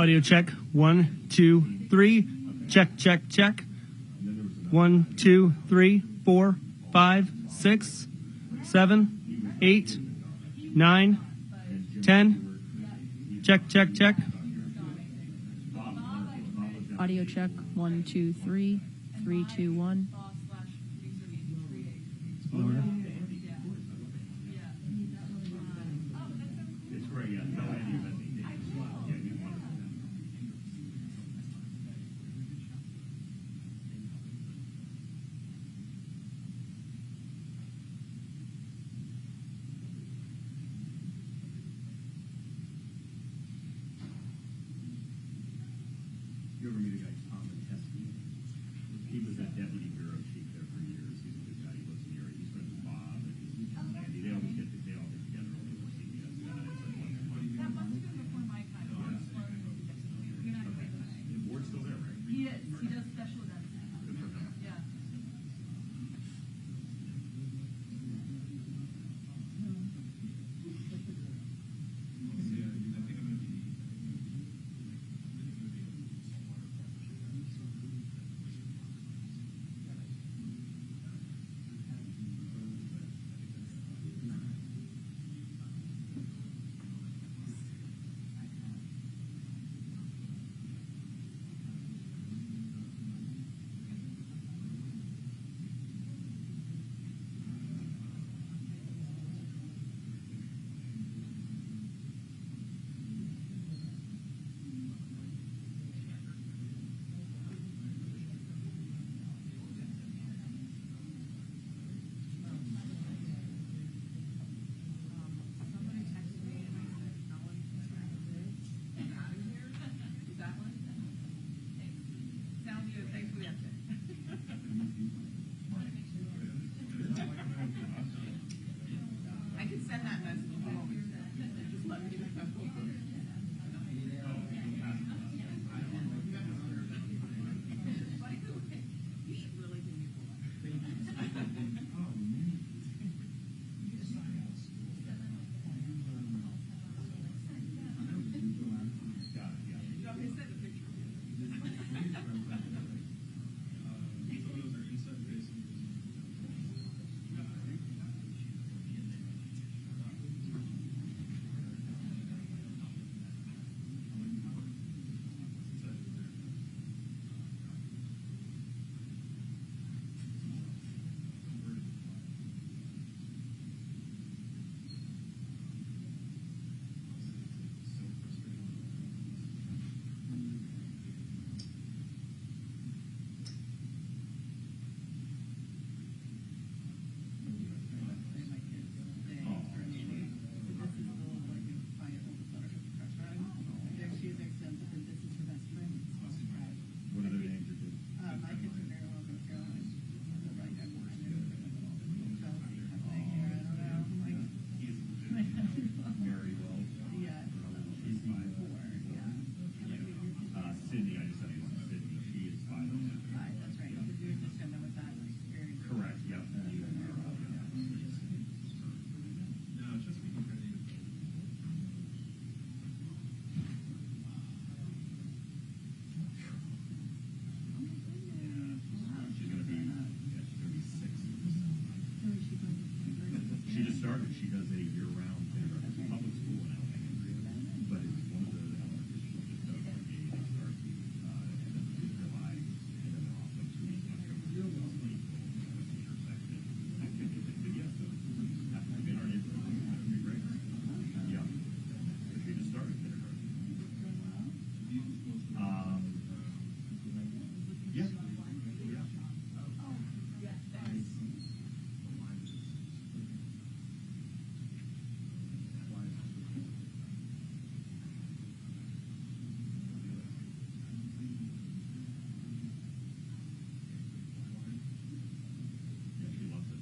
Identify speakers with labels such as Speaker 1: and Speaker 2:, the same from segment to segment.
Speaker 1: Audio check. 1, 2, 3. Check, check, check. 1, 2, 3, 4, 5, 6, 7, 8, 9, 10. Check, check, check.
Speaker 2: Audio check. 1, 2, 3. 3, 2, 1.
Speaker 1: Lower.
Speaker 3: You ever meet a guy, Tom Teskey? He was a deputy bureau chief there for years. He's a good guy. He lives near it. He's friends with Bob and Andy. They all get together over the CBS guys.
Speaker 4: That must have been before my time.
Speaker 3: Ward's still there, right?
Speaker 4: He is. He does special events. Yeah. Somebody texted me and I said, no one's out of here. Is that one? Thanks. Sounds good. Thanks for the update. I can send that message. Just let me know. You should really do me a send a picture.
Speaker 3: What are their names? Very well. She's 5. Sydney, I just said it was Sydney. She is 5. Correct, yep. She's gonna be 6. She just started. She does a year-round thing. It's a public school now, but it's one of the elements she just does like they start and then July, and then off like 2 weeks in October. Teacher section activities. But yeah, so after we get our neighborhood, that'd be great. Yeah, but she just started kindergarten. Yeah. She loves it.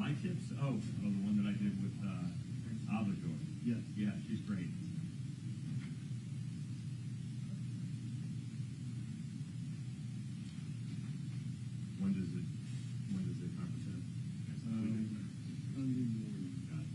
Speaker 3: My tips? Oh, the one that I did with Abajor.
Speaker 5: Yes.
Speaker 3: Yeah, she's great. When does the conference end?
Speaker 5: Sunday morning.
Speaker 3: Got it.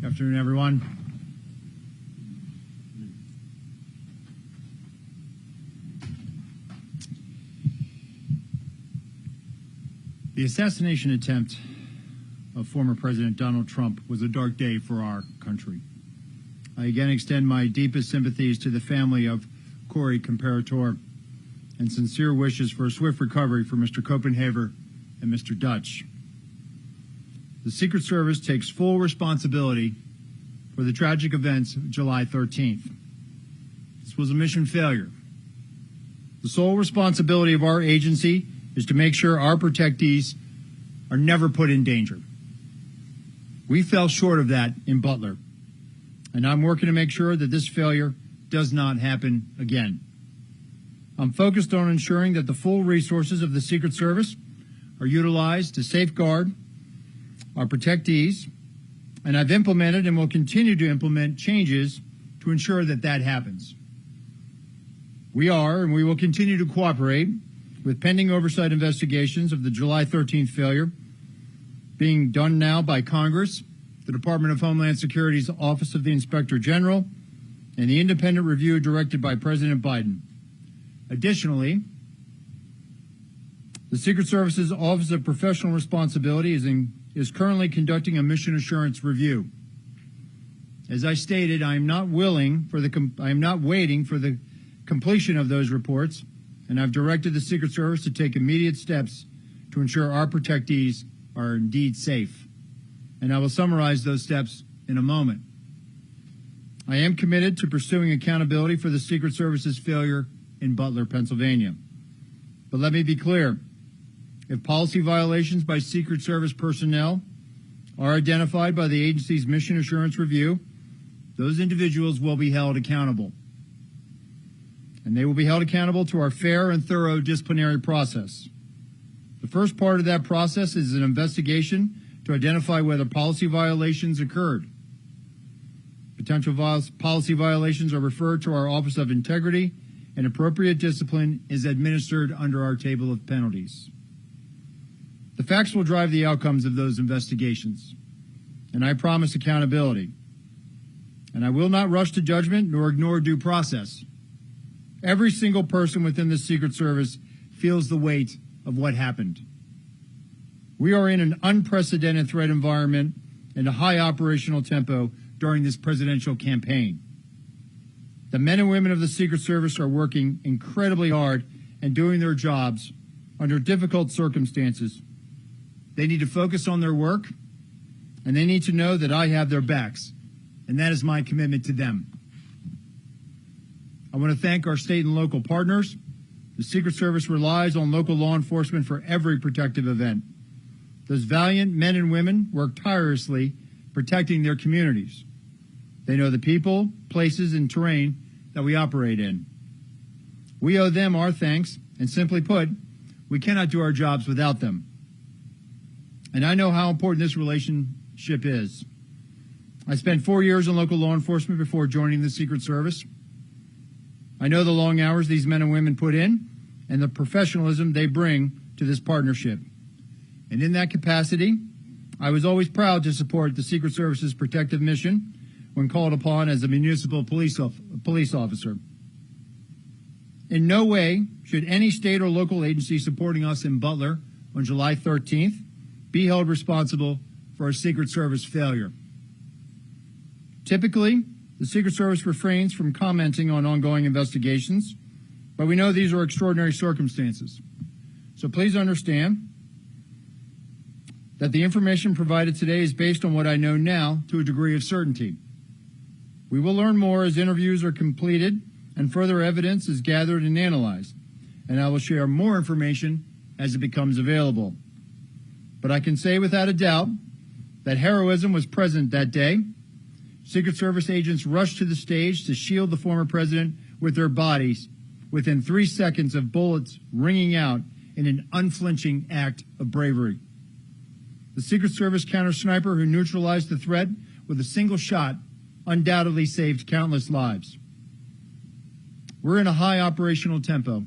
Speaker 6: Good afternoon, everyone. The assassination attempt of former President Donald Trump was a dark day for our country. I again extend my deepest sympathies to the family of Corey Comparator and sincere wishes for a swift recovery for Mr. Copenhaver and Mr. Dutch. The Secret Service takes full responsibility for the tragic events of July 13th. This was a mission failure. The sole responsibility of our agency is to make sure our protectees are never put in danger. We fell short of that in Butler, and I'm working to make sure that this failure does not happen again. I'm focused on ensuring that the full resources of the Secret Service are utilized to safeguard our protectees, and I've implemented and will continue to implement changes to ensure that that happens. We are and we will continue to cooperate with pending oversight investigations of the July 13th failure being done now by Congress, the Department of Homeland Security's Office of the Inspector General, and the independent review directed by President Biden. Additionally, the Secret Service's Office of Professional Responsibility is currently conducting a mission assurance review. As I stated, I am not waiting for the completion of those reports, and I've directed the Secret Service to take immediate steps to ensure our protectees are indeed safe. And I will summarize those steps in a moment. I am committed to pursuing accountability for the Secret Service's failure in Butler, Pennsylvania. But let me be clear. If policy violations by Secret Service personnel are identified by the agency's mission assurance review, those individuals will be held accountable. And they will be held accountable to our fair and thorough disciplinary process. The first part of that process is an investigation to identify whether policy violations occurred. Potential policy violations are referred to our Office of Integrity, and appropriate discipline is administered under our table of penalties. The facts will drive the outcomes of those investigations, and I promise accountability. And I will not rush to judgment nor ignore due process. Every single person within the Secret Service feels the weight of what happened. We are in an unprecedented threat environment and a high operational tempo during this presidential campaign. The men and women of the Secret Service are working incredibly hard and doing their jobs under difficult circumstances. They need to focus on their work, and they need to know that I have their backs, and that is my commitment to them. I want to thank our state and local partners. The Secret Service relies on local law enforcement for every protective event. Those valiant men and women work tirelessly protecting their communities. They know the people, places, and terrain that we operate in. We owe them our thanks, and simply put, we cannot do our jobs without them. And I know how important this relationship is. I spent 4 years in local law enforcement before joining the Secret Service. I know the long hours these men and women put in and the professionalism they bring to this partnership. And in that capacity, I was always proud to support the Secret Service's protective mission when called upon as a municipal police officer. In no way should any state or local agency supporting us in Butler on July 13th be held responsible for a Secret Service failure. Typically, the Secret Service refrains from commenting on ongoing investigations, but we know these are extraordinary circumstances. So please understand that the information provided today is based on what I know now to a degree of certainty. We will learn more as interviews are completed and further evidence is gathered and analyzed, and I will share more information as it becomes available. But I can say without a doubt that heroism was present that day. Secret Service agents rushed to the stage to shield the former president with their bodies within 3 seconds of bullets ringing out in an unflinching act of bravery. The Secret Service counter-sniper who neutralized the threat with a single shot undoubtedly saved countless lives. We're in a high operational tempo,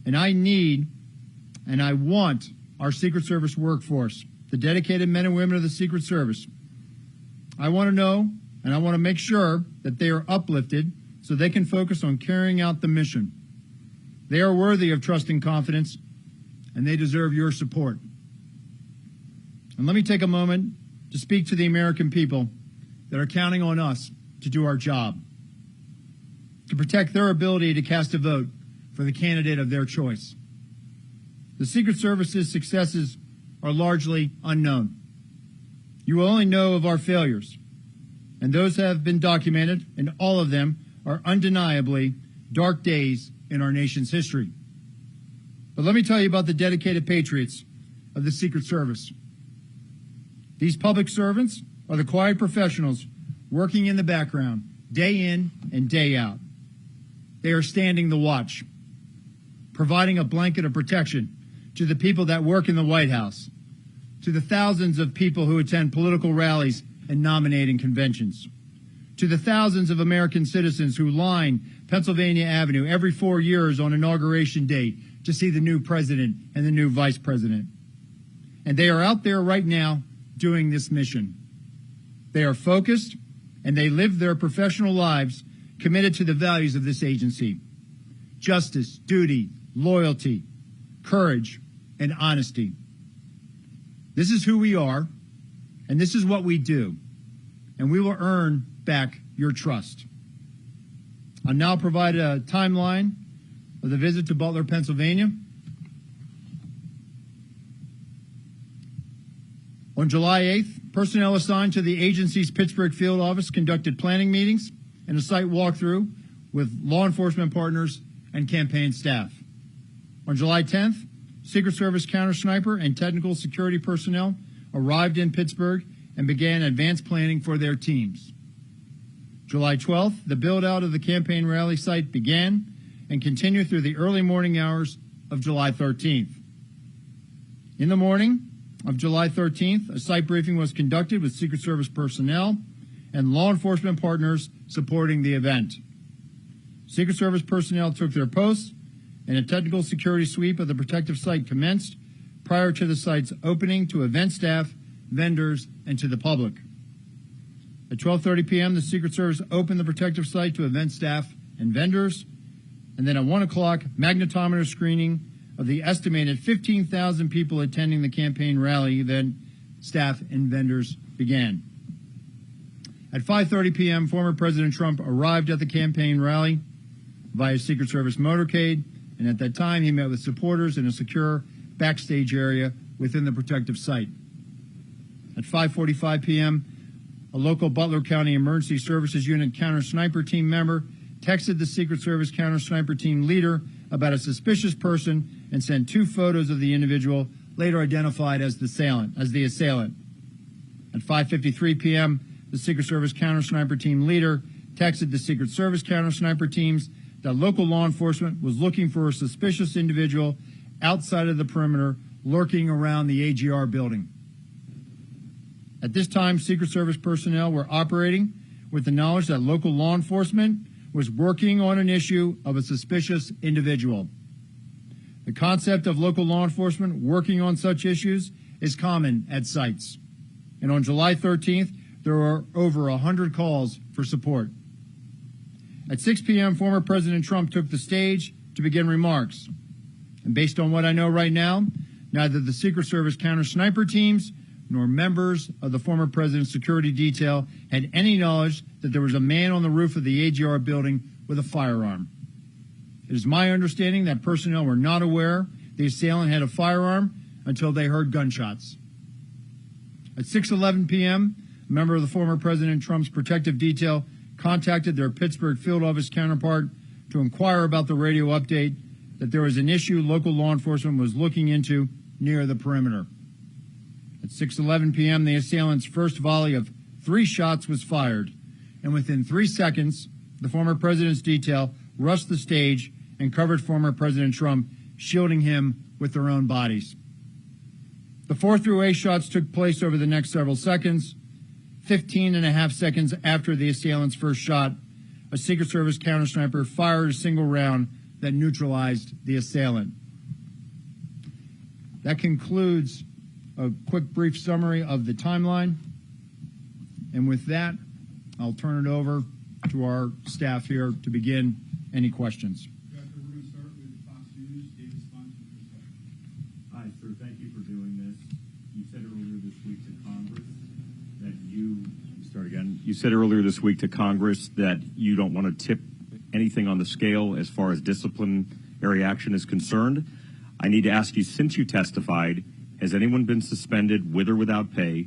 Speaker 6: and I need and I want our Secret Service workforce, the dedicated men and women of the Secret Service, I want to know and I want to make sure that they are uplifted so they can focus on carrying out the mission. They are worthy of trust and confidence, and they deserve your support. And let me take a moment to speak to the American people that are counting on us to do our job, to protect their ability to cast a vote for the candidate of their choice. The Secret Service's successes are largely unknown. You will only know of our failures, and those have been documented, and all of them are undeniably dark days in our nation's history. But let me tell you about the dedicated patriots of the Secret Service. These public servants are the quiet professionals working in the background, day in and day out. They are standing the watch, providing a blanket of protection to the people that work in the White House, to the thousands of people who attend political rallies and nominating conventions, to the thousands of American citizens who line Pennsylvania Avenue every 4 years on Inauguration Day to see the new president and the new vice president. And they are out there right now doing this mission. They are focused, and they live their professional lives committed to the values of this agency: justice, duty, loyalty, courage, and honesty. This is who we are, and this is what we do, and we will earn back your trust. I'll now provide a timeline of the visit to Butler, Pennsylvania. On July 8th, personnel assigned to the agency's Pittsburgh field office conducted planning meetings and a site walkthrough with law enforcement partners and campaign staff. On July 10th, Secret Service counter-sniper and technical security personnel arrived in Pittsburgh and began advanced planning for their teams. July 12th, the build-out of the campaign rally site began and continued through the early morning hours of July 13th. In the morning of July 13th, a site briefing was conducted with Secret Service personnel and law enforcement partners supporting the event. Secret Service personnel took their posts, and a technical security sweep of the protective site commenced prior to the site's opening to event staff, vendors, and to the public. At 12:30 p.m., the Secret Service opened the protective site to event staff and vendors, and then at 1 o'clock, magnetometer screening of the estimated 15,000 people attending the campaign rally event, staff and vendors began. At 5:30 p.m., former President Trump arrived at the campaign rally via Secret Service motorcade, and at that time he met with supporters in a secure backstage area within the protective site. At 5:45 p.m., a local Butler County Emergency Services Unit counter-sniper team member texted the Secret Service counter-sniper team leader about a suspicious person and sent 2 photos of the individual, later identified as the assailant. At 5:53 p.m., the Secret Service counter-sniper team leader texted the Secret Service counter-sniper teams that local law enforcement was looking for a suspicious individual outside of the perimeter lurking around the AGR building. At this time, Secret Service personnel were operating with the knowledge that local law enforcement was working on an issue of a suspicious individual. The concept of local law enforcement working on such issues is common at sites. And on July 13th, there were over 100 calls for support. At 6 p.m., former President Trump took the stage to begin remarks. And based on what I know right now, neither the Secret Service counter-sniper teams nor members of the former president's security detail had any knowledge that there was a man on the roof of the AGR building with a firearm. It is my understanding that personnel were not aware the assailant had a firearm until they heard gunshots. At 6:11 p.m., a member of the former President Trump's protective detail contacted their Pittsburgh field office counterpart to inquire about the radio update that there was an issue local law enforcement was looking into near the perimeter. At 6:11 p.m., the assailant's first volley of 3 shots was fired, and within 3 seconds, the former president's detail rushed the stage and covered former President Trump, shielding him with their own bodies. The 4 through 8 shots took place over the next several seconds. 15 and a half seconds after the assailant's first shot, a Secret Service counter-sniper fired a single round that neutralized the assailant. That concludes a quick, brief summary of the timeline. And with that, I'll turn it over to our staff here to begin any questions.
Speaker 5: Director, we're going to start with Fox News. David Spons with your second.
Speaker 3: Hi, sir. Thank you for doing this. You said earlier this week to Congress that you start again. You said earlier this week to Congress that you don't want to tip anything on the scale as far as disciplinary action is concerned. I need to ask you, since you testified, has anyone been suspended with or without pay?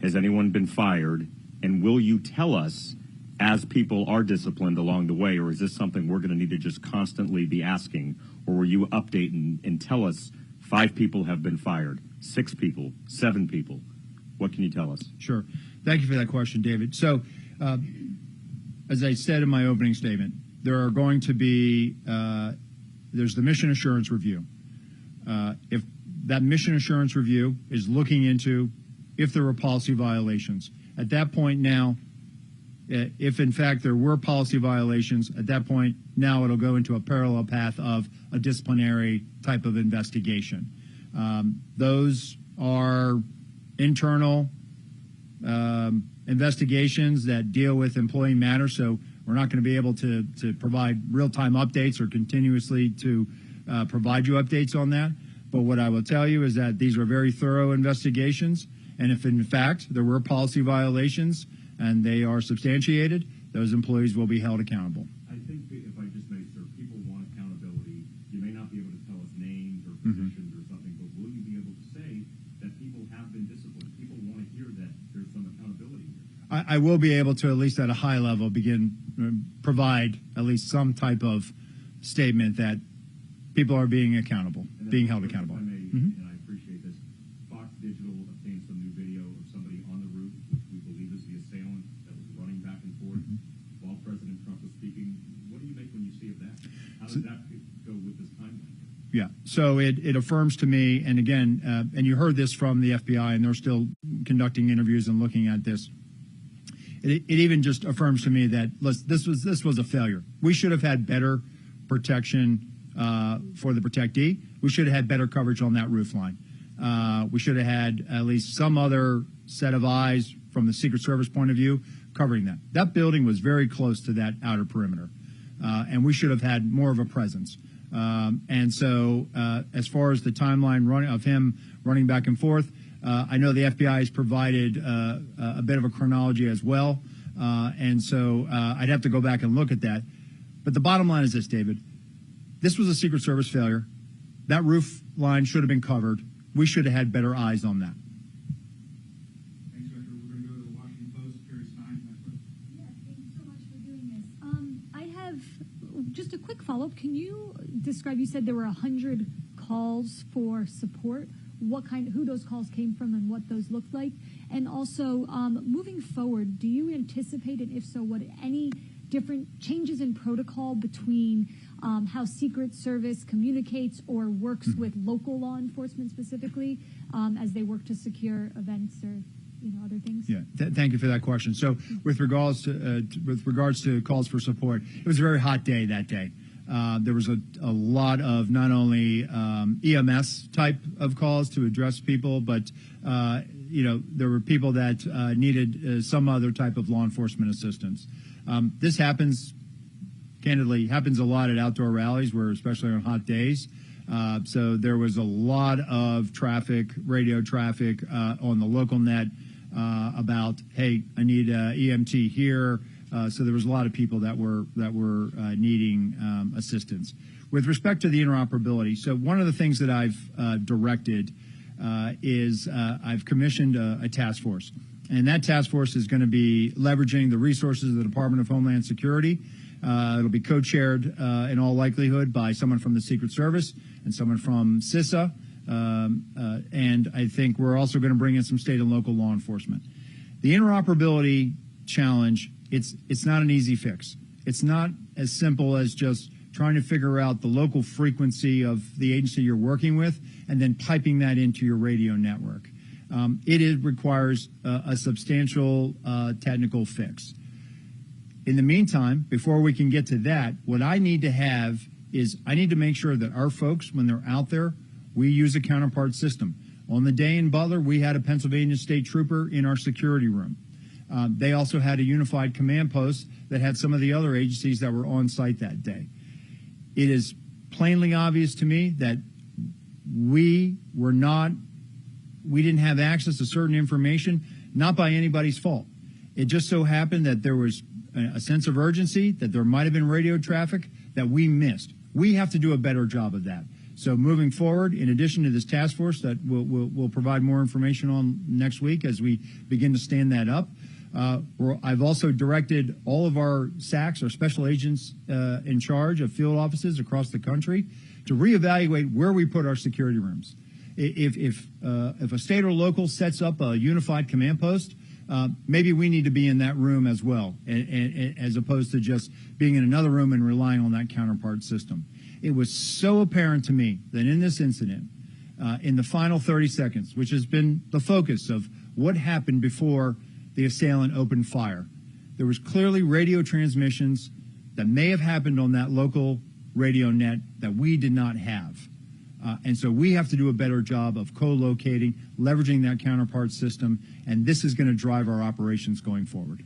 Speaker 3: Has anyone been fired? And will you tell us as people are disciplined along the way, or is this something we're going to need to just constantly be asking? Or will you update and tell us 5 people have been fired, 6 people, 7 people? What can you tell us?
Speaker 6: Sure. Thank you for that question, David. So, as I said in my opening statement, there are going to be, there's the mission assurance review. If that mission assurance review is looking into if there were policy violations. At that point now, if in fact there were policy violations, at that point now it'll go into a parallel path of a disciplinary type of investigation. Those are internal investigations that deal with employee matters, so we're not going to be able to provide real-time updates or continuously to provide you updates on that. But what I will tell you is that these are very thorough investigations, and if in fact there were policy violations and they are substantiated, those employees will be held accountable.
Speaker 3: I think that if I just may, sir, people want accountability. You may not be able to tell us names or positions or something, but will you be able to say that people have been disciplined? People want to hear that there's some accountability here.
Speaker 6: I will be able to, at least at a high level, provide at least some type of statement that people are being accountable, being held accountable.
Speaker 3: If I may, and I appreciate this, Fox Digital obtained some new video of somebody on the roof, which we believe is the assailant that was running back and forth while President Trump was speaking. What do you make when you see of that? How does that go with this timeline?
Speaker 6: Yeah, so it affirms to me, and again, and you heard this from the FBI, and they're still conducting interviews and looking at this. It even just affirms to me that this was a failure. We should have had better protection for the protectee. We should have had better coverage on that roof line. We should have had at least some other set of eyes from the Secret Service point of view covering that. That building was very close to that outer perimeter, and we should have had more of a presence. And so as far as the timeline of him running back and forth, I know the FBI has provided a bit of a chronology as well, and so I'd have to go back and look at that. But the bottom line is this, David. This was a Secret Service failure. That roof line should have been covered. We should have had better eyes on that.
Speaker 5: Thanks, Director. We're going to go to the Washington Post. Carrie Stein, next one.
Speaker 7: Yeah, thank you so much for doing this. I have just a quick follow-up. Can you describe, you said there were 100 calls for support, who those calls came from and what those looked like? And also, moving forward, do you anticipate, and if so, what any different changes in protocol between how Secret Service communicates or works with local law enforcement specifically as they work to secure events or other things?
Speaker 6: Yeah, thank you for that question. So with regards to calls for support, it was a very hot day that day. There was a lot of not only EMS type of calls to address people, but there were people that needed some other type of law enforcement assistance. This happens a lot at outdoor rallies, where especially on hot days. So there was a lot of radio traffic on the local net about, hey, I need EMT here. So there was a lot of people that were needing assistance. With respect to the interoperability, so one of the things that I've directed is I've commissioned a task force. And that task force is going to be leveraging the resources of the Department of Homeland Security. It'll be co-chaired in all likelihood by someone from the Secret Service and someone from CISA. And I think we're also going to bring in some state and local law enforcement. The interoperability challenge, it's not an easy fix. It's not as simple as just trying to figure out the local frequency of the agency you're working with and then piping that into your radio network. It requires a substantial technical fix. In the meantime, before we can get to that, what I need to have is I need to make sure that our folks, when they're out there, we use a counterpart system. On the day in Butler, we had a Pennsylvania State Trooper in our security room. They also had a unified command post that had some of the other agencies that were on site that day. It is plainly obvious to me that we didn't have access to certain information, not by anybody's fault. It just so happened that there was a sense of urgency, that there might have been radio traffic that we missed. We have to do a better job of that. So moving forward, in addition to this task force that we'll provide more information on next week as we begin to stand that up, I've also directed all of our SACs, our special agents in charge of field offices across the country, to reevaluate where we put our security rooms. If a state or local sets up a unified command post, maybe we need to be in that room as well, as opposed to just being in another room and relying on that counterpart system. It was so apparent to me that in this incident, in the final 30 seconds, which has been the focus of what happened before the assailant opened fire, there was clearly radio transmissions that may have happened on that local radio net that we did not have. And so we have to do a better job of co-locating, leveraging that counterpart system, and this is going to drive our operations going forward.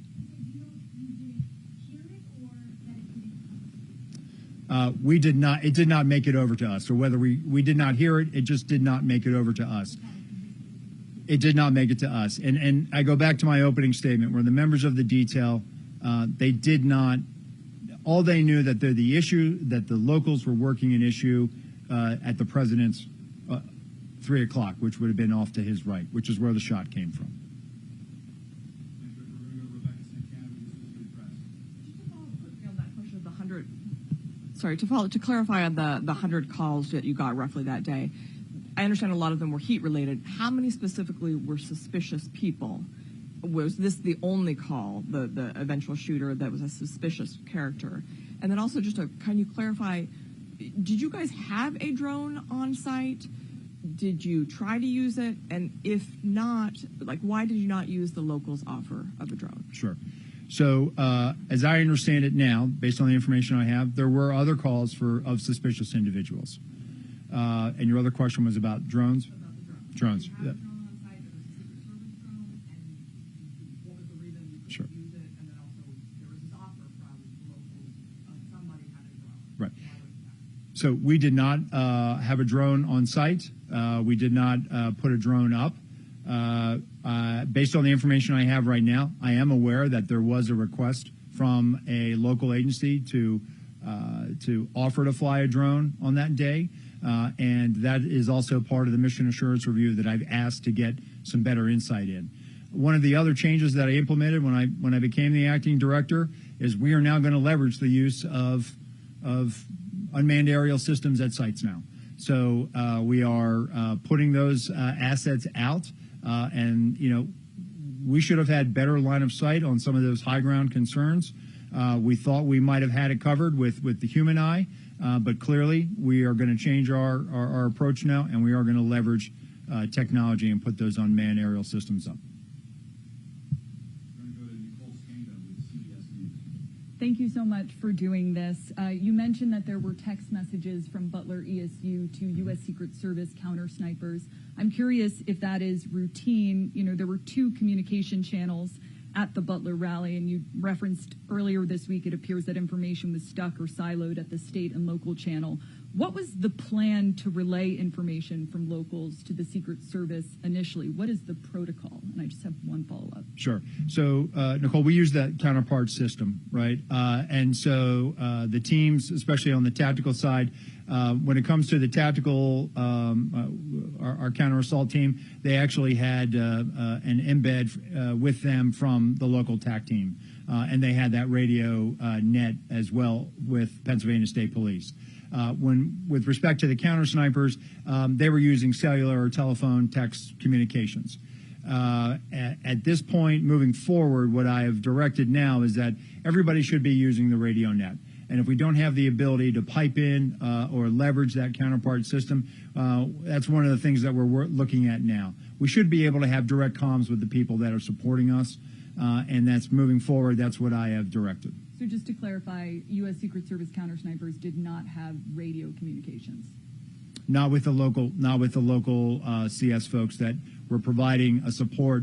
Speaker 6: We did not. It did not make it over to us, or whether we did not hear it, it just did not make it over to us. It did not make it to us. And I go back to my opening statement where the members of the detail, they did not. All they knew that the issue that the locals were working an issue at the president's 3 o'clock, which would have been off to his right, which is where the shot came from.
Speaker 2: To clarify on the 100 calls that you got roughly that day, I understand a lot of them were heat related. How many specifically were suspicious people? Was this the only call, the eventual shooter that was a suspicious character? And then also can you clarify, did you guys have a drone on site? Did you try to use it? And if not, why did you not use the locals' offer of a drone?
Speaker 6: Sure. So as I understand it now, based on the information I have, there were other calls of suspicious individuals. And your other question was about drones?
Speaker 4: About the drone.
Speaker 6: Drones.
Speaker 4: You had a drone on site, it was a Secret Service drone, and what was the reason you couldn't
Speaker 6: Sure.
Speaker 4: use it? And then also there was this offer from locals of somebody having a drone.
Speaker 6: Right.
Speaker 4: Why was that?
Speaker 6: So we did not have a drone on site. We did not put a drone up. Based on the information I have right now, I am aware that there was a request from a local agency to offer to fly a drone on that day, and that is also part of the mission assurance review that I've asked to get some better insight in. One of the other changes that I implemented when I became the acting director is we are now going to leverage the use of unmanned aerial systems at sites now. So we are putting those assets out, and we should have had better line of sight on some of those high ground concerns. We thought we might have had it covered with the human eye, but clearly we are going to change our approach now, and we are going to leverage technology and put those unmanned aerial systems up.
Speaker 8: Thank you so much for doing this. You mentioned that there were text messages from Butler ESU to U.S. Secret Service counter snipers. I'm curious if that is routine. There were 2 communication channels at the Butler rally, and you referenced earlier this week it appears that information was stuck or siloed at the state and local channel. What was the plan to relay information from locals to the Secret Service initially? What is the protocol? And I just have one follow-up.
Speaker 6: Sure. So, Nicole, we use that counterpart system, right? And so the teams, especially on the tactical side, when it comes to the tactical, our counter-assault team, they actually had an embed with them from the local TAC team. And they had that radio net as well with Pennsylvania State Police. With respect to the counter snipers, they were using cellular or telephone text communications. At this point, moving forward, what I have directed now is that everybody should be using the radio net. And if we don't have the ability to pipe in or leverage that counterpart system, that's one of the things that we're looking at now. We should be able to have direct comms with the people that are supporting us, and that's moving forward. That's what I have directed.
Speaker 8: So just to clarify, U.S. Secret Service counter snipers did not have radio communications.
Speaker 6: Not with the local CS folks that were providing a support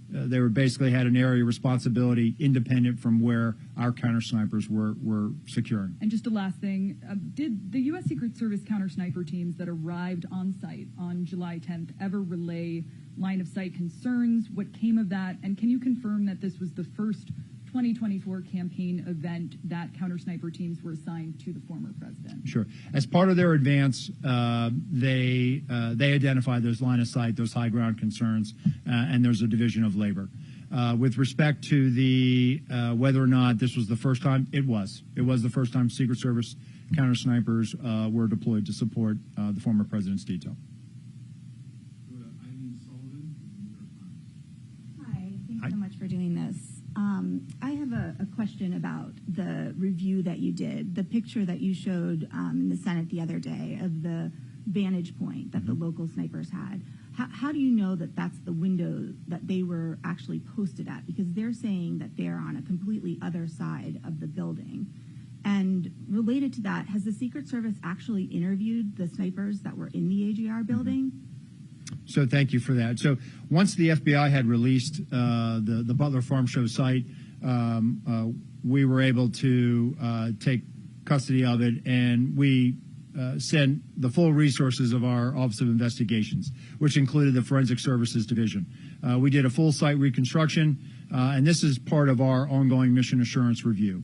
Speaker 6: they were basically had an area of responsibility independent from where our counter snipers were securing.
Speaker 8: And just a last thing, did the U.S. Secret Service counter sniper teams that arrived on site on July 10th ever relay line of sight concerns? What came of that? And can you confirm that this was the first 2024 campaign event that counter sniper teams were assigned to the former president?
Speaker 6: Sure. As part of their advance, they identified those line of sight, those high ground concerns, and there's a division of labor. With respect to the whether or not this was the first time, it was. It was the first time Secret Service counter snipers were deployed to support the former president's detail.
Speaker 5: Go to Eileen Sullivan, New York Times.
Speaker 9: Hi, thanks so much for doing this. I have a question about the review that you did, the picture that you showed in the Senate the other day of the vantage point that the local snipers had. How do you know that that's the window that they were actually posted at? Because they're saying that they're on a completely other side of the building. And related to that, has the Secret Service actually interviewed the snipers that were in the AGR building?
Speaker 6: So thank you for that. So once the FBI had released the Butler Farm Show site, we were able to take custody of it, and we sent the full resources of our Office of Investigations, which included the Forensic Services Division. We did a full site reconstruction, and this is part of our ongoing mission assurance review.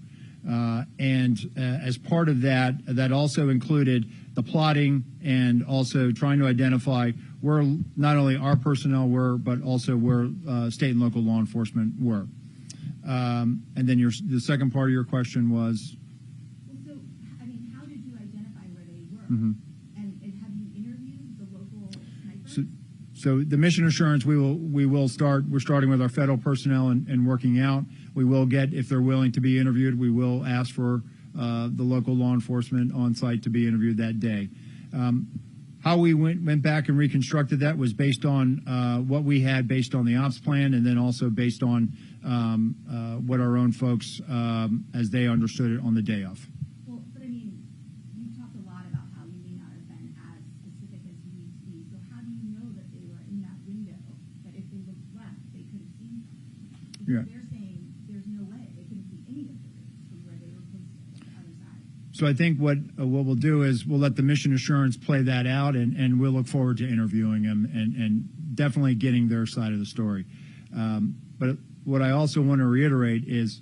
Speaker 6: As part of that, that also included the plotting and also trying to identify where not only our personnel were, but also where state and local law enforcement were. And then the second part of your question was?
Speaker 9: Well, so, I mean, how did you identify where they were?
Speaker 6: Mm-hmm.
Speaker 9: And have you interviewed the local snipers?
Speaker 6: So the mission assurance, we're starting with our federal personnel and working out. We will get, if they're willing to be interviewed, we will ask for the local law enforcement on site to be interviewed that day. How we went back and reconstructed that was based on what we had based on the ops plan, and then also based on what our own folks, as they understood it on the day of.
Speaker 9: Well, but I mean, you talked a lot about how you may not have been as specific as you need to be. So how do you know that they were in that window, that if they looked left, they could have seen something? Because
Speaker 6: Yeah.
Speaker 9: they're saying there's no way they couldn't see any of the roofs from where they were posted on the other side.
Speaker 6: So I think what we'll do is we'll let the mission assurance play that out, and we'll look forward to interviewing them and definitely getting their side of the story. But what I also want to reiterate is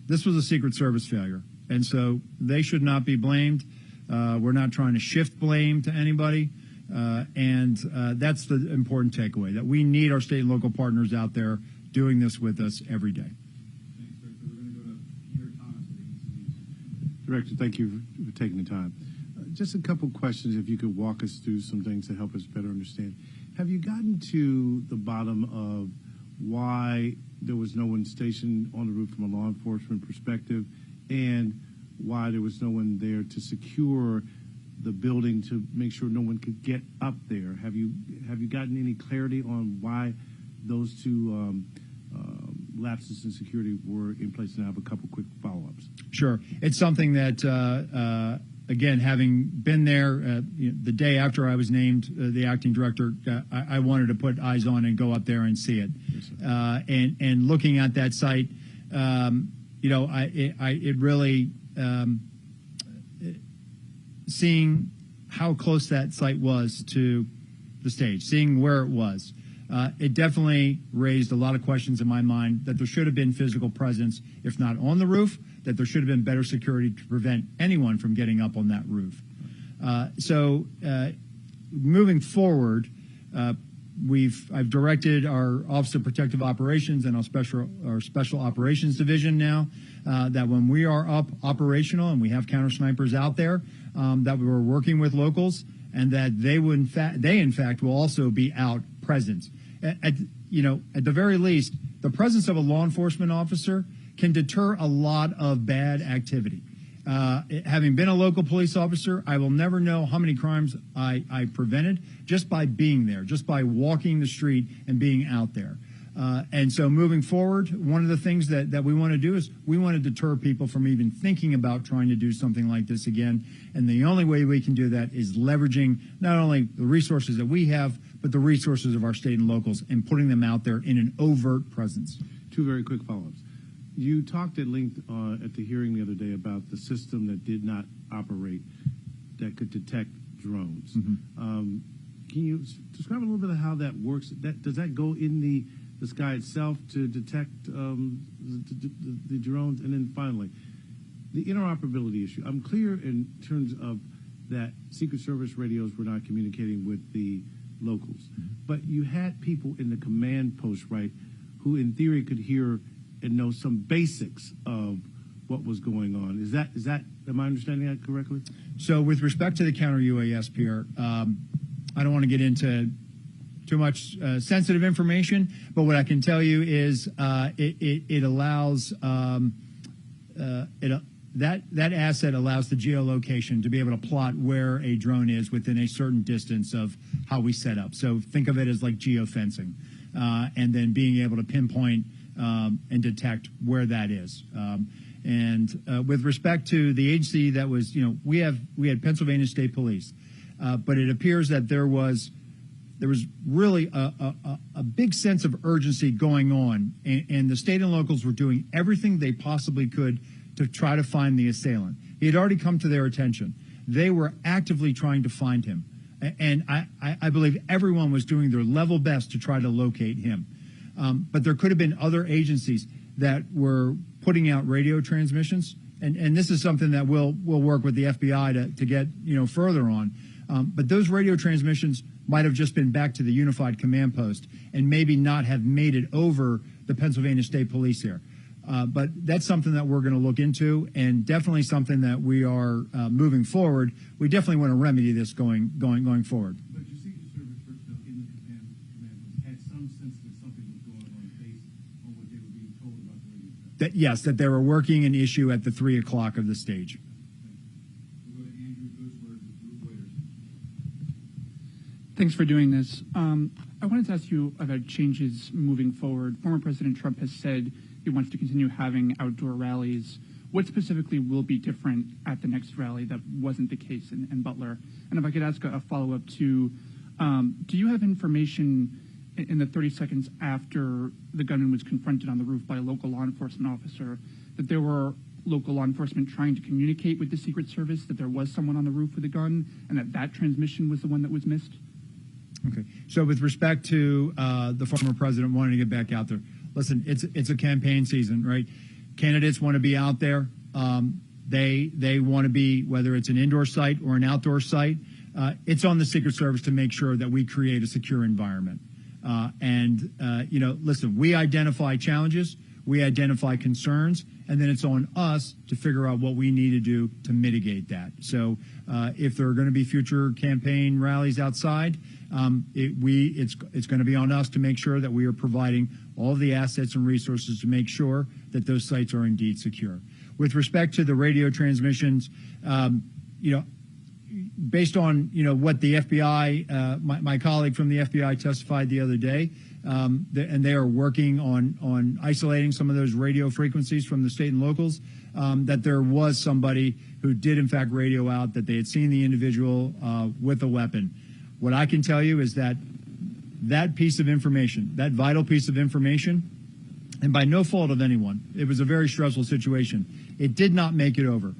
Speaker 6: this was a Secret Service failure, and so they should not be blamed. We're not trying to shift blame to anybody, and that's the important takeaway, that we need our state and local partners out there doing this with us every day.
Speaker 5: Thanks, Director. We're going to go to Peter Thomas at ABC News.
Speaker 10: Director, thank you for taking the time. Just a couple questions, if you could walk us through some things to help us better understand. Have you gotten to the bottom of why there was no one stationed on the roof from a law enforcement perspective, and why there was no one there to secure the building to make sure no one could get up there? Have you gotten any clarity on why those two lapses in security were in place? And I have a couple quick follow-ups.
Speaker 6: Sure. It's something that, again, having been there the day after I was named the acting director, I wanted to put eyes on and go up there and see it.
Speaker 10: Yes,
Speaker 6: And looking at that site, it really, seeing how close that site was to the stage, seeing where it was, it definitely raised a lot of questions in my mind that there should have been physical presence, if not on the roof, that there should have been better security to prevent anyone from getting up on that roof. So moving forward, I've directed our Office of Protective Operations and our Special Operations Division now that when we are up operational and we have counter snipers out there, that we were working with locals, and that they in fact will also be out present. At the very least, the presence of a law enforcement officer can deter a lot of bad activity. Having been a local police officer, I will never know how many crimes I prevented just by being there, just by walking the street and being out there. And so moving forward, one of the things that we want to do is we want to deter people from even thinking about trying to do something like this again. And the only way we can do that is leveraging not only the resources that we have, but the resources of our state and locals and putting them out there in an overt presence.
Speaker 10: Two very quick follow-ups. You talked at length at the hearing the other day about the system that did not operate that could detect drones. Can you describe a little bit of how that works? Does that go in the sky itself to detect the drones? And then finally, the interoperability issue. I'm clear in terms of that Secret Service radios were not communicating with the locals, but you had people in the command post, right, who in theory could hear and know some basics of what was going on. Is that am I understanding that correctly?
Speaker 6: So with respect to the counter UAS, Pierre, I don't want to get into too much sensitive information, but what I can tell you is it allows that asset allows the geolocation to be able to plot where a drone is within a certain distance of how we set up. So think of it as like geofencing, and then being able to pinpoint and detect where that is. With respect to the agency that was, we had Pennsylvania State Police, but it appears that there was really a big sense of urgency going on, and the state and locals were doing everything they possibly could to try to find the assailant. He had already come to their attention. They were actively trying to find him, and I believe everyone was doing their level best to try to locate him. But there could have been other agencies that were putting out radio transmissions, and this is something that we'll work with the FBI to get further on. But those radio transmissions might have just been back to the unified command post and maybe not have made it over the Pennsylvania State Police here. But that's something that we're going to look into, and definitely something that we are moving forward. We definitely want to remedy this going forward.
Speaker 10: But your Secret Service personnel in the command post had some sense that something was going on based on what they were being told about the radio.
Speaker 6: That they were working an issue at the 3 o'clock of the stage.
Speaker 5: We'll go to Andrew Goodsword with Reuters.
Speaker 11: Thanks for doing this. I wanted to ask you about changes moving forward. Former President Trump has said he wants to continue having outdoor rallies. What specifically will be different at the next rally that wasn't the case in Butler? And if I could ask a follow-up to, do you have information in the 30 seconds after the gunman was confronted on the roof by a local law enforcement officer that there were local law enforcement trying to communicate with the Secret Service that there was someone on the roof with a gun and that transmission was the one that was missed?
Speaker 6: Okay. So with respect to the former president wanting to get back out there, listen, it's a campaign season, right? Candidates want to be out there. They want to be, whether it's an indoor site or an outdoor site, it's on the Secret Service to make sure that we create a secure environment. Listen, we identify challenges, we identify concerns, and then it's on us to figure out what we need to do to mitigate that. So if there are going to be future campaign rallies outside, it's going to be on us to make sure that we are providing all of the assets and resources to make sure that those sites are indeed secure. With respect to the radio transmissions, based on what the FBI, my colleague from the FBI testified the other day, and they are working on isolating some of those radio frequencies from the state and locals, that there was somebody who did in fact radio out that they had seen the individual with a weapon. What I can tell you is that piece of information, that vital piece of information, and by no fault of anyone, it was a very stressful situation. It did not make it over.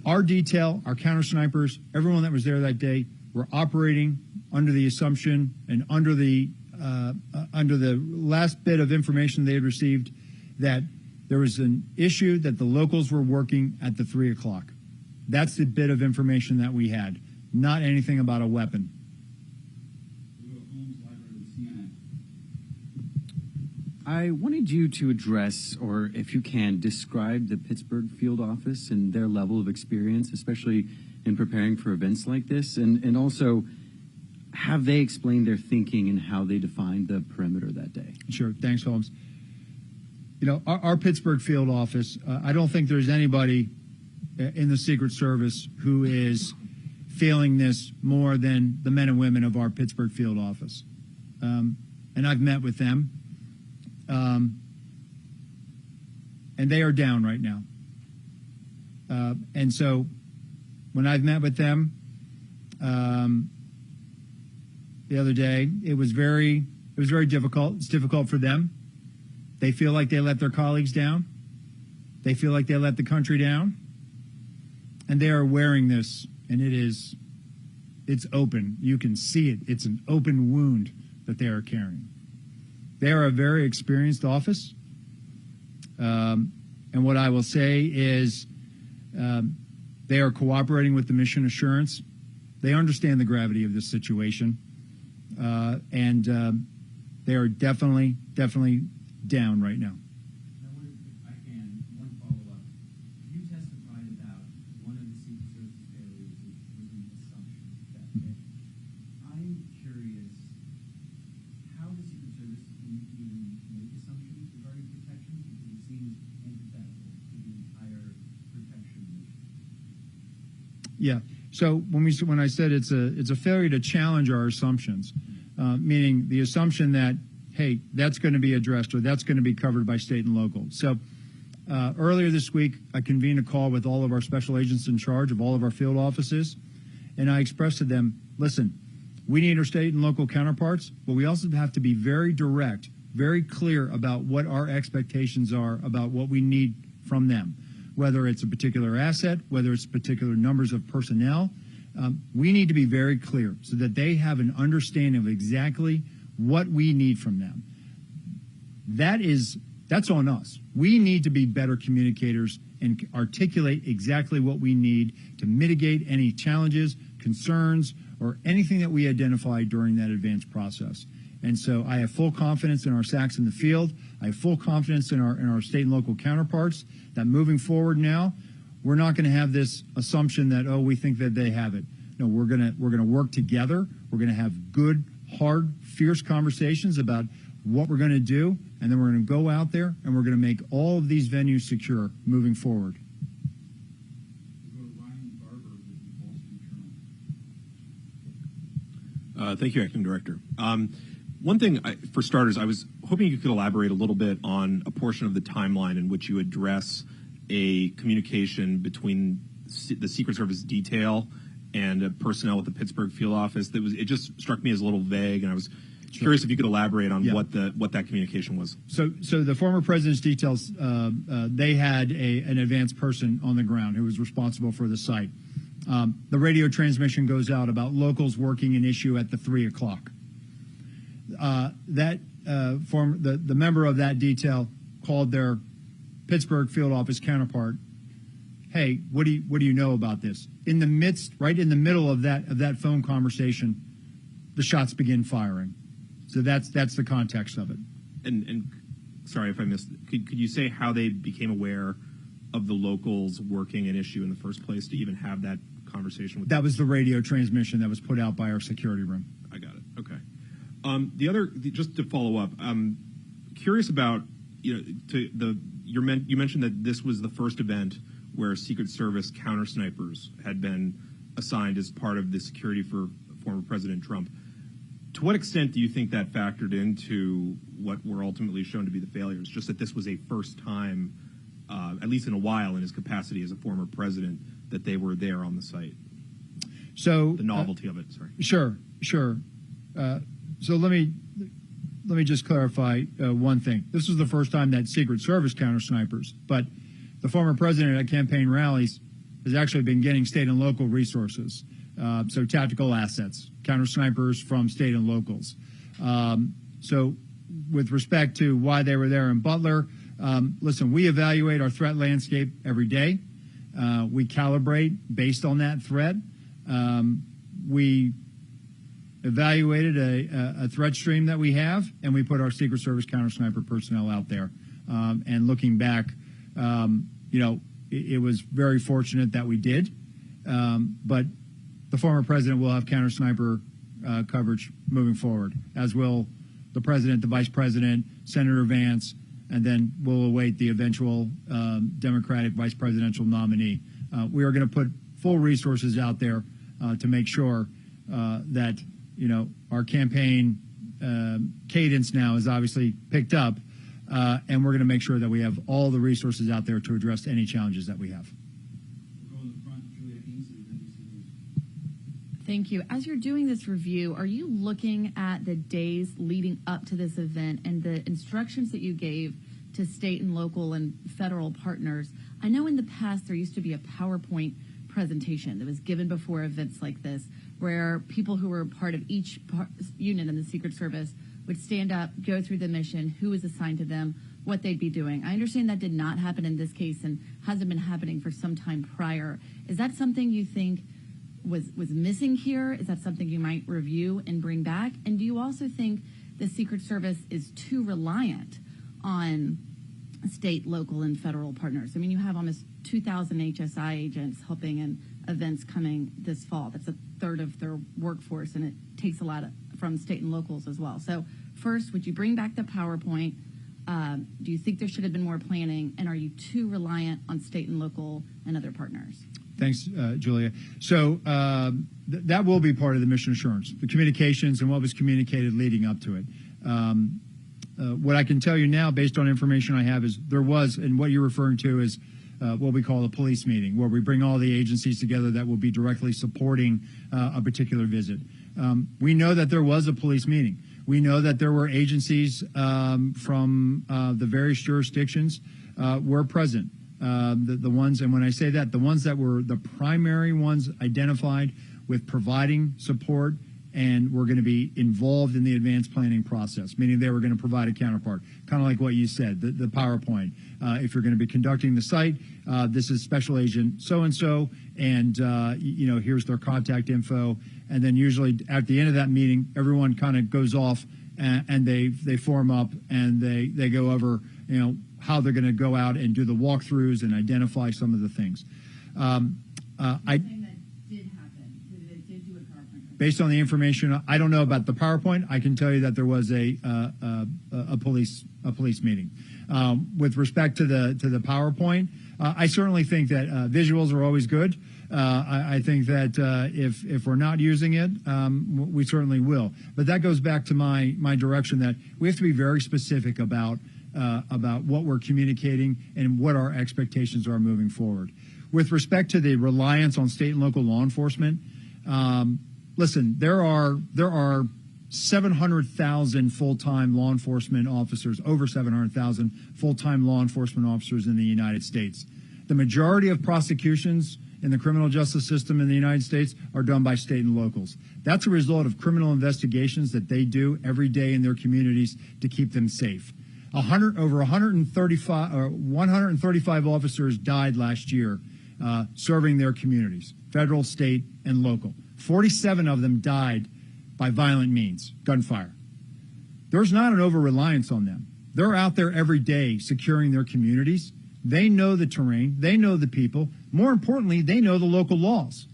Speaker 6: Our detail, our counter snipers, everyone that was there that day were operating under the assumption and under the last bit of information they had received that there was an issue that the locals were working at the 3 o'clock. That's the bit of information that we had, not anything about a weapon.
Speaker 12: I wanted you to address, or if you can, describe the Pittsburgh field office and their level of experience, especially in preparing for events like this, and also have they explained their thinking and how they defined the perimeter that day?
Speaker 6: Sure. Thanks, Holmes. Our Pittsburgh field office, I don't think there's anybody in the Secret Service who is feeling this more than the men and women of our Pittsburgh field office. And I've met with them. And they are down right now. And so when I've met with them, the other day. It was very difficult. It's difficult for them. They feel like they let their colleagues down. They feel like they let the country down. And they are wearing this, and it's open. You can see it. It's an open wound that they are carrying. They are a very experienced office. And what I will say is they are cooperating with the mission assurance. They understand the gravity of this situation. And they are definitely down right now.
Speaker 12: If I can, one follow-up. You testified about one of the Secret Service failures was an assumption that day. I'm curious, how does Secret Service even make assumptions regarding protection? Because it seems antithetical to the entire protection mission.
Speaker 6: Yeah. So when I said it's a failure to challenge our assumptions, meaning the assumption that, hey, that's going to be addressed or that's going to be covered by state and local. So earlier this week, I convened a call with all of our special agents in charge of all of our field offices, and I expressed to them, listen, we need our state and local counterparts, but we also have to be very direct, very clear about what our expectations are about what we need from them, whether it's a particular asset, whether it's particular numbers of personnel. We need to be very clear so that they have an understanding of exactly what we need from them. That's on us. We need to be better communicators and articulate exactly what we need to mitigate any challenges, concerns, or anything that we identify during that advanced process. And so I have full confidence in our SACs in the field. I have full confidence in our state and local counterparts that moving forward now, we're not going to have this assumption that, oh, we think that they have it. No, we're going to work together. We're going to have good, hard, fierce conversations about what we're going to do, and then we're going to go out there and we're going to make all of these venues secure moving forward.
Speaker 3: Thank you, Acting Director. One thing, for starters, I was hoping you could elaborate a little bit on a portion of the timeline in which you address a communication between the Secret Service detail and personnel at the Pittsburgh field office. It just struck me as a little vague, and I was curious if you could elaborate on what that communication was.
Speaker 6: So the former president's details, they had an advanced person on the ground who was responsible for the site. The radio transmission goes out about locals working an issue at the 3 o'clock. The member of that detail called their Pittsburgh field office counterpart. Hey, what do you know about this? Right in the middle of that phone conversation, the shots begin firing. So that's the context of it.
Speaker 3: And sorry if I missed. Could you say how they became aware of the locals working an issue in the first place to even have that conversation with them?
Speaker 6: That was the radio transmission that was put out by our security room.
Speaker 3: I got it. Okay. Just to follow up, curious about you mentioned that this was the first event where Secret Service counter snipers had been assigned as part of the security for former President Trump. To what extent do you think that factored into what were ultimately shown to be the failures? Just that this was a first time, at least in a while, in his capacity as a former president, that they were there on the site.
Speaker 6: So
Speaker 3: the novelty of it. Sorry.
Speaker 6: Sure. So let me just clarify one thing. This was the first time that Secret Service counter snipers, but the former president at campaign rallies has actually been getting state and local resources. So tactical assets, counter snipers from state and locals. So with respect to why they were there in Butler, listen, we evaluate our threat landscape every day. We calibrate based on that threat. We evaluated a threat stream that we have, and we put our Secret Service counter sniper personnel out there. And looking back, it was very fortunate that we did. But the former president will have counter sniper coverage moving forward, as will the president, the vice president, Senator Vance, and then we'll await the eventual Democratic vice presidential nominee. We are going to put full resources out there to make sure that our campaign cadence now is obviously picked up, and we're going to make sure that we have all the resources out there to address any challenges that we have.
Speaker 13: Thank you. As you're doing this review, are you looking at the days leading up to this event and the instructions that you gave to state and local and federal partners? I know in the past there used to be a PowerPoint presentation that was given before events like this, where people who were part of each unit in the Secret Service would stand up, go through the mission, who was assigned to them, what they'd be doing. I understand that did not happen in this case and hasn't been happening for some time prior. Is that something you think was missing here? Is that something you might review and bring back? And do you also think the Secret Service is too reliant on state, local, and federal partners? I mean, you have almost 2,000 HSI agents helping in events coming this fall. That's a third of their workforce, and it takes a lot from state and locals as well. So first, would you bring back the PowerPoint? Do you think there should have been more planning? And are you too reliant on state and local and other partners?
Speaker 6: Thanks, Julia. So that will be part of the mission assurance, the communications and what was communicated leading up to it. What I can tell you now, based on information I have, is there was, and what you're referring to is what we call a police meeting, where we bring all the agencies together that will be directly supporting a particular visit. We know that there was a police meeting. We know that there were agencies from the various jurisdictions were present. The ones, and when I say that, the ones that were the primary ones identified with providing support and were going to be involved in the advanced planning process, meaning they were going to provide a counterpart, kind of like what you said, the PowerPoint. If you're going to be conducting the site, this is Special Agent so-and-so, and here's their contact info. And then usually at the end of that meeting, everyone kind of goes off and they form up and they go over, how they're going to go out and do the walkthroughs and identify some of the things. Based on the information, I don't know about the PowerPoint. I can tell you that there was a police meeting. With respect to the PowerPoint, I certainly think that visuals are always good. I think that if we're not using it, we certainly will. But that goes back to my direction that we have to be very specific about what we're communicating and what our expectations are moving forward. With respect to the reliance on state and local law enforcement, listen, there are 700,000 full-time law enforcement officers, over 700,000 full-time law enforcement officers in the United States. The majority of prosecutions in the criminal justice system in the United States are done by state and locals. That's a result of criminal investigations that they do every day in their communities to keep them safe. Over 135 officers died last year serving their communities, federal, state, and local. 47 of them died by violent means, gunfire. There's not an over-reliance on them. They're out there every day securing their communities. They know the terrain. They know the people. More importantly, they know the local laws.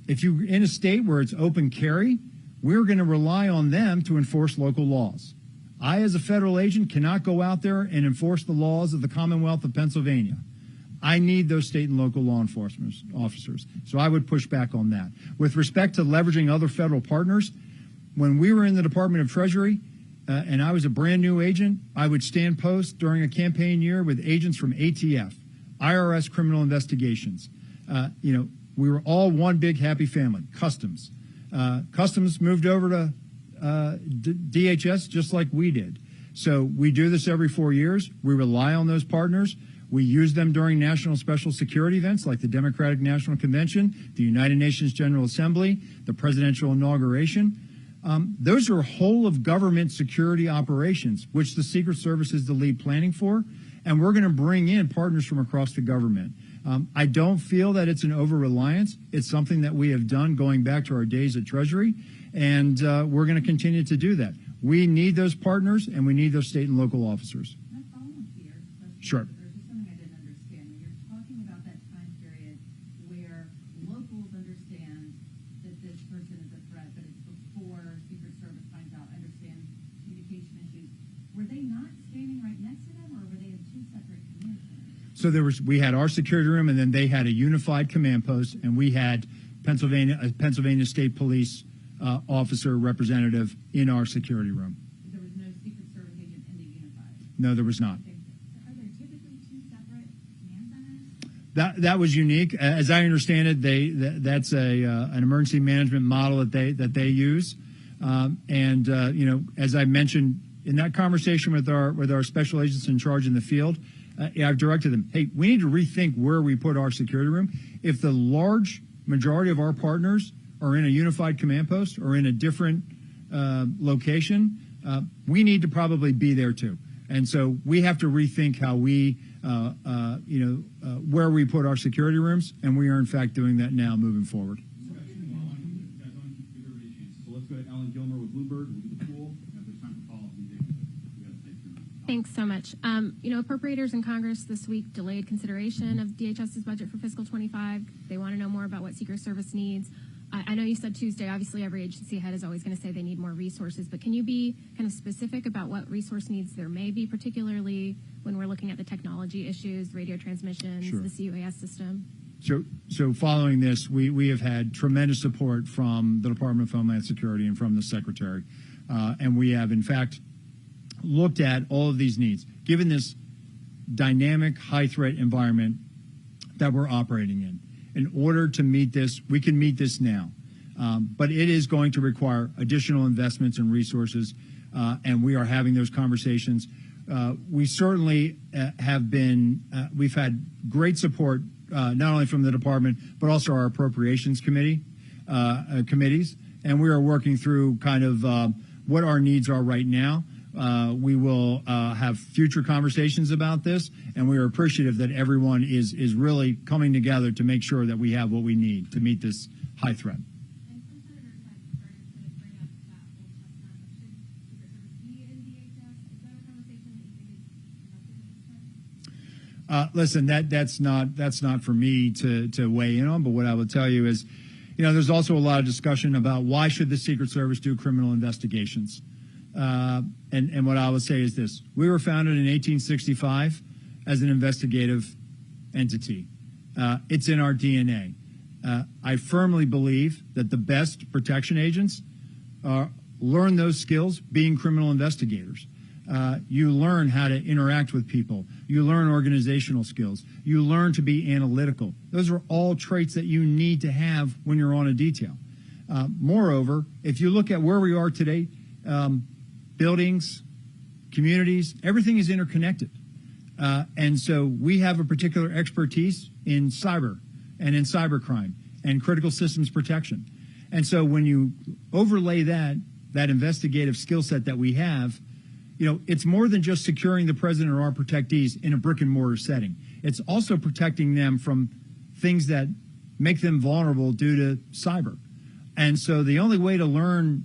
Speaker 6: If you're in a state where it's open carry, we're going to rely on them to enforce local laws. I, as a federal agent, cannot go out there and enforce the laws of the Commonwealth of Pennsylvania. I need those state and local law enforcement officers. So I would push back on that. With respect to leveraging other federal partners, when we were in the Department of Treasury and I was a brand new agent, I would stand post during a campaign year with agents from ATF, IRS criminal investigations. We were all one big happy family. Customs. Customs moved over to DHS just like we did. So we do this every 4 years. We rely on those partners. We use them during national special security events like the Democratic National Convention, the United Nations General Assembly, the presidential inauguration. Those are whole of government security operations, which the Secret Service is the lead planning for, and we're going to bring in partners from across the government. I don't feel that it's an over-reliance. It's something that we have done going back to our days at Treasury, and we're going to continue to do that. We need those partners, and we need those state and local officers. Sure. So we had our security room, and then they had a unified command post, and we had Pennsylvania State Police officer representative in our security room.
Speaker 13: There was no Secret Service agent in the unified?
Speaker 6: No, there was not.
Speaker 13: Are there typically two separate command centers?
Speaker 6: That was unique. As I understand it, that's an emergency management model that they use. As I mentioned in that conversation with our special agents in charge in the field, I've directed them, hey, we need to rethink where we put our security room. If the large majority of our partners are in a unified command post or in a different location, we need to probably be there too. And so we have to rethink how we, where we put our security rooms, and we are in fact doing that now moving forward.
Speaker 5: So let's go to Alan Gilmer with Bloomberg. We'll do the pool. And if there's time for follow-up, we have to take through.
Speaker 14: Thanks so much. Appropriators in Congress this week delayed consideration of DHS's budget for fiscal 25. They want to know more about what Secret Service needs. I know you said Tuesday, obviously every agency head is always going to say they need more resources, but can you be kind of specific about what resource needs there may be, particularly when we're looking at the technology issues, radio transmissions,
Speaker 6: Sure.
Speaker 14: the CUAS system?
Speaker 6: So following this, we have had tremendous support from the Department of Homeland Security and from the Secretary. And we have, in fact, looked at all of these needs. Given this dynamic, high-threat environment that we're operating in order to meet this, we can meet this now. But it is going to require additional investments and resources, and we are having those conversations. We certainly we've had great support, not only from the department, but also our appropriations committees, and we are working through kind of what our needs are right now. We will have future conversations about this, and we are appreciative that everyone is really coming together to make sure that we have what we need to meet this high threat.
Speaker 14: And some senators have started to bring up that whole chestnut. Should Secret Service be in DHS? Is that a conversation that you think is productive at this time?
Speaker 6: Listen, that's not for me to weigh in on, but what I will tell you is, there's also a lot of discussion about why should the Secret Service do criminal investigations. And what I will say is this. We were founded in 1865 as an investigative entity. It's in our DNA. I firmly believe that the best protection agents learn those skills being criminal investigators. You learn how to interact with people. You learn organizational skills. You learn to be analytical. Those are all traits that you need to have when you're on a detail. Moreover, if you look at where we are today, buildings, communities, everything is interconnected. And so we have a particular expertise in cyber and in cybercrime and critical systems protection. And so when you overlay that investigative skill set that we have, it's more than just securing the president or our protectees in a brick and mortar setting. It's also protecting them from things that make them vulnerable due to cyber. And so the only way to learn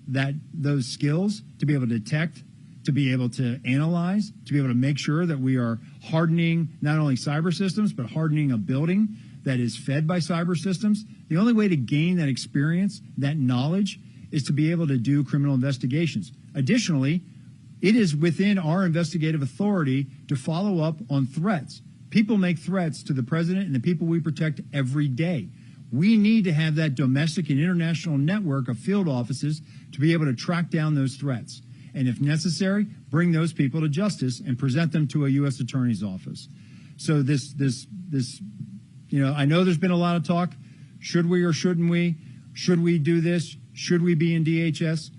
Speaker 6: those skills, to be able to detect, to be able to analyze, to be able to make sure that we are hardening not only cyber systems, but hardening a building that is fed by cyber systems, the only way to gain that experience, that knowledge, is to be able to do criminal investigations. Additionally, it is within our investigative authority to follow up on threats. People make threats to the president and the people we protect every day. We need to have that domestic and international network of field offices to be able to track down those threats. And if necessary, bring those people to justice and present them to a U.S. Attorney's office. So I know there's been a lot of talk. Should we or shouldn't we? Should we do this? Should we be in DHS?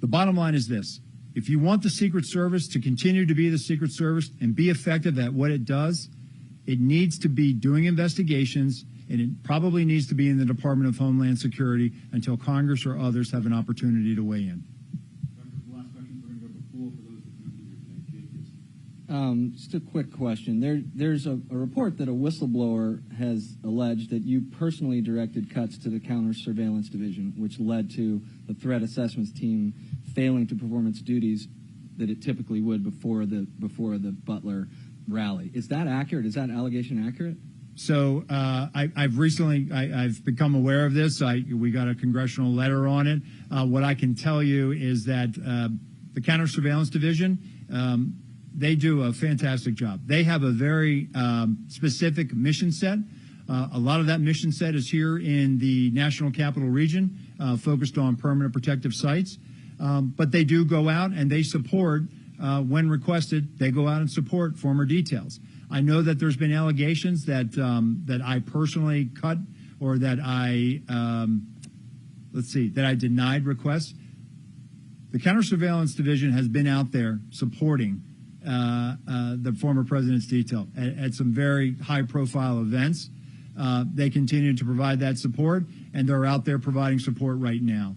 Speaker 6: The bottom line is this. If you want the Secret Service to continue to be the Secret Service and be effective at what it does, it needs to be doing investigations, and it probably needs to be in the Department of Homeland Security until Congress or others have an opportunity to weigh in.
Speaker 5: The last question, we're going to go to the pool for those that couldn't be here today. Jake,
Speaker 15: Just a quick question. There's a report that a whistleblower has alleged that you personally directed cuts to the Counter Surveillance Division, which led to the threat assessments team failing to perform its duties that it typically would before the Butler rally. Is that accurate? Is that allegation accurate?
Speaker 6: So I've become aware of this. We got a congressional letter on it. What I can tell you is that the Counter Surveillance Division, they do a fantastic job. They have a very specific mission set. A lot of that mission set is here in the National Capital Region, focused on permanent protective sites. But they do go out and they support when requested, they go out and support former details. I know that there's been allegations that that I personally cut or that I that I denied requests. The Counter-Surveillance Division has been out there supporting the former president's detail at some very high-profile events. They continue to provide that support, and they're out there providing support right now.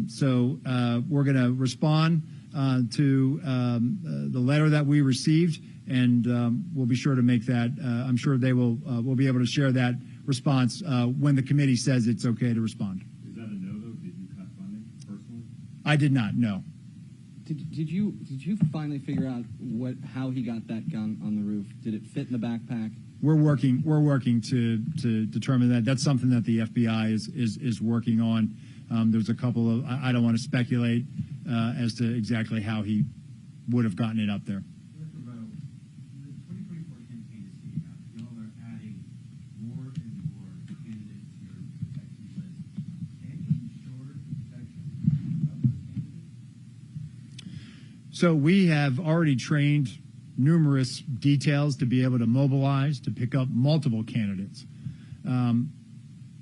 Speaker 6: So we're going to respond to the letter that we received, and we'll be sure to make that. I'm sure they will be able to share that response when the committee says it's okay to respond.
Speaker 3: Is that a no, though? Did you cut funding personally?
Speaker 6: I did not, no.
Speaker 15: Did you finally figure out how he got that gun on the roof? Did it fit in the backpack?
Speaker 6: We're working to determine that. That's something that the FBI is working on. There's a couple of I don't want to speculate as to exactly how he would have gotten it up there.
Speaker 5: Director Rowe, the 2024 campaign is heating up. Y'all are adding more and more candidates to your protection list. Can you ensure the protection of those candidates?
Speaker 6: So we have already trained numerous details to be able to mobilize to pick up multiple candidates.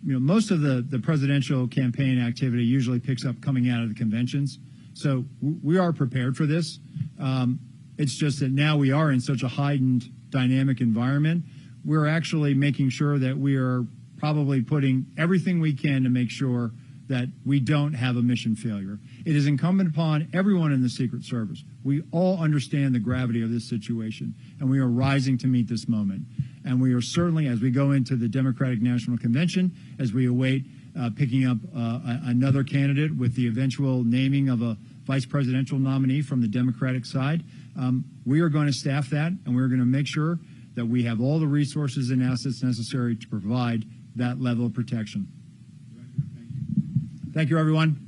Speaker 6: Most of the presidential campaign activity usually picks up coming out of the conventions. So we are prepared for this. It's just that now we are in such a heightened dynamic environment. We're actually making sure that we are probably putting everything we can to make sure that we don't have a mission failure. It is incumbent upon everyone in the Secret Service. We all understand the gravity of this situation, and we are rising to meet this moment. And we are certainly, as we go into the Democratic National Convention, as we await picking up another candidate with the eventual naming of a vice presidential nominee from the Democratic side, we are going to staff that, and we're going to make sure that we have all the resources and assets necessary to provide that level of protection.
Speaker 5: Director, thank you.
Speaker 6: Thank you, everyone.